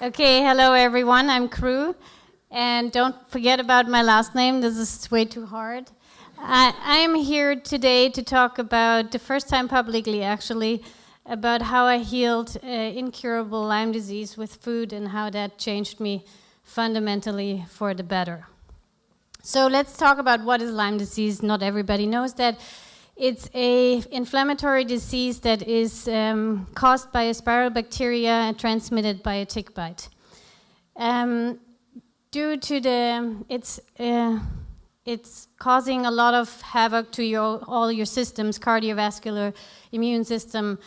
Okay, hello everyone, I'm Crew. And don't forget about my last name, this is way too hard. I'm here today to talk about, the first time publicly actually, about how I healed incurable Lyme disease with food and how that changed me fundamentally for the better. So let's talk about what is Lyme disease. Not everybody knows that. It's an inflammatory disease that is caused by a spiral bacteria and transmitted by a tick bite. Due to it's causing a lot of havoc to all your systems, cardiovascular, immune system,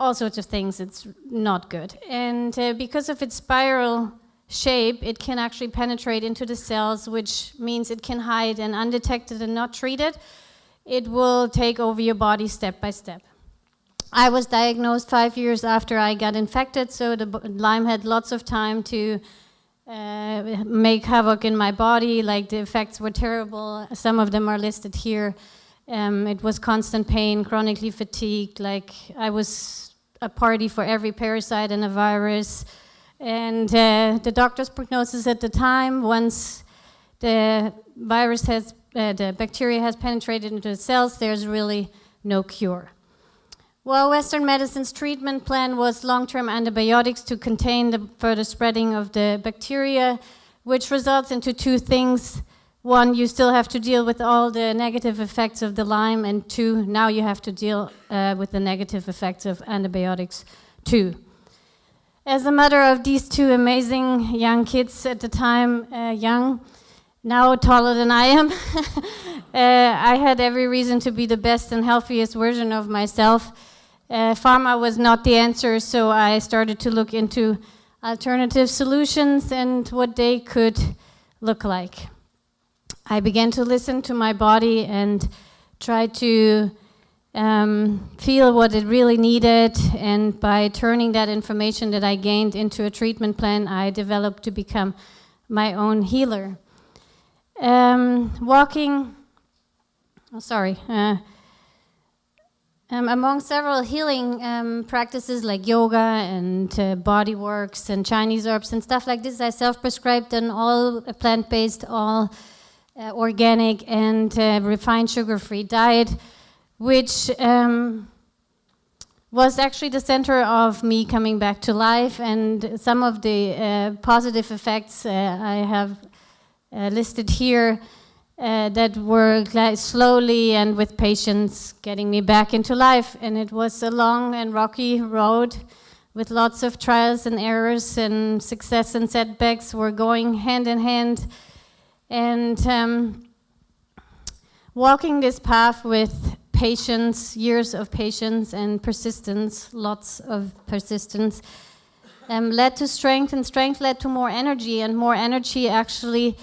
all sorts of things. It's not good. And because of its spiral shape, it can actually penetrate into the cells, which means it can hide, and undetected and not treated, it will take over your body step by step. I was diagnosed 5 years after I got infected, so the Lyme had lots of time to make havoc in my body. Like, the effects were terrible. Some of them are listed here. It was constant pain, chronically fatigued. Like, I was a party for every parasite and a virus. And the doctor's prognosis at the time, once the virus has the bacteria has penetrated into the cells, there's really no cure. Well, Western medicine's treatment plan was long-term antibiotics to contain the further spreading of the bacteria, which results into two things. One, you still have to deal with all the negative effects of the Lyme, and two, now you have to deal with the negative effects of antibiotics too. As a mother of these two amazing young kids at the time, now taller than I am, I had every reason to be the best and healthiest version of myself. Pharma was not the answer, so I started to look into alternative solutions and what they could look like. I began to listen to my body and try to feel what it really needed, and by turning that information that I gained into a treatment plan, I developed to become my own healer. Among several healing practices like yoga and body works and Chinese herbs and stuff like this, I self-prescribed an all plant-based, all organic and refined sugar-free diet, which was actually the center of me coming back to life. And some of the positive effects I have listed here that were slowly and with patience getting me back into life. And it was a long and rocky road with lots of trials and errors, and success and setbacks were going hand in hand. And walking this path with patience, years of patience and persistence, lots of persistence, led to strength, and strength led to more energy, and more energy actually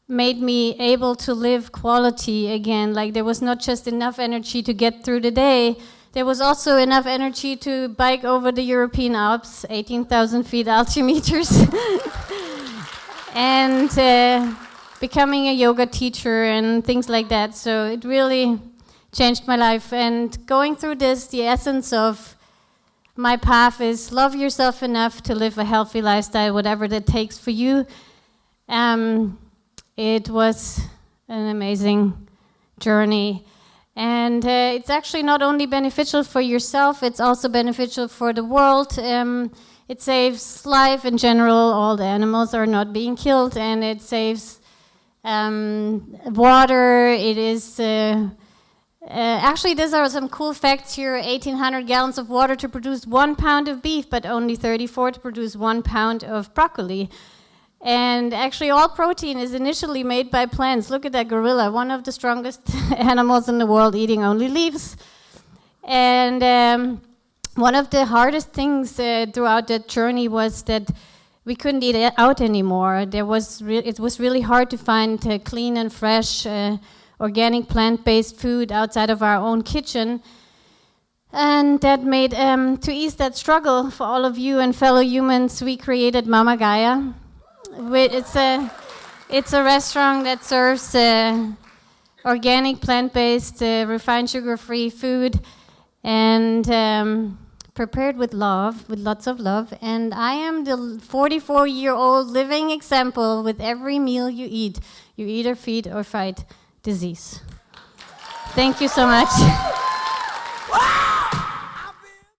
made me able to live quality again. Like, there was not just enough energy to get through the day, there was also enough energy to bike over the European Alps, 18,000 feet altimeters, and becoming a yoga teacher and things like that. So it really changed my life. And going through this, the essence of my path is love yourself enough to live a healthy lifestyle, whatever that takes for you. It was an amazing journey. And it's actually not only beneficial for yourself, it's also beneficial for the world. It saves life in general. All the animals are not being killed, and it saves water. It is actually, these are some cool facts here. 1,800 gallons of water to produce 1 pound of beef, but only 34 to produce 1 pound of broccoli. And actually, all protein is initially made by plants. Look at that gorilla, one of the strongest animals in the world, eating only leaves. And one of the hardest things throughout that journey was that we couldn't eat out anymore. It was really hard to find clean and fresh organic plant-based food outside of our own kitchen. And that made, to ease that struggle for all of you and fellow humans, we created Mama Gaia. It's a restaurant that serves organic, plant-based, refined sugar-free food, and prepared with love, with lots of love, and I am the 44-year-old living example. With every meal you eat, you either feed or fight disease. Thank you so much.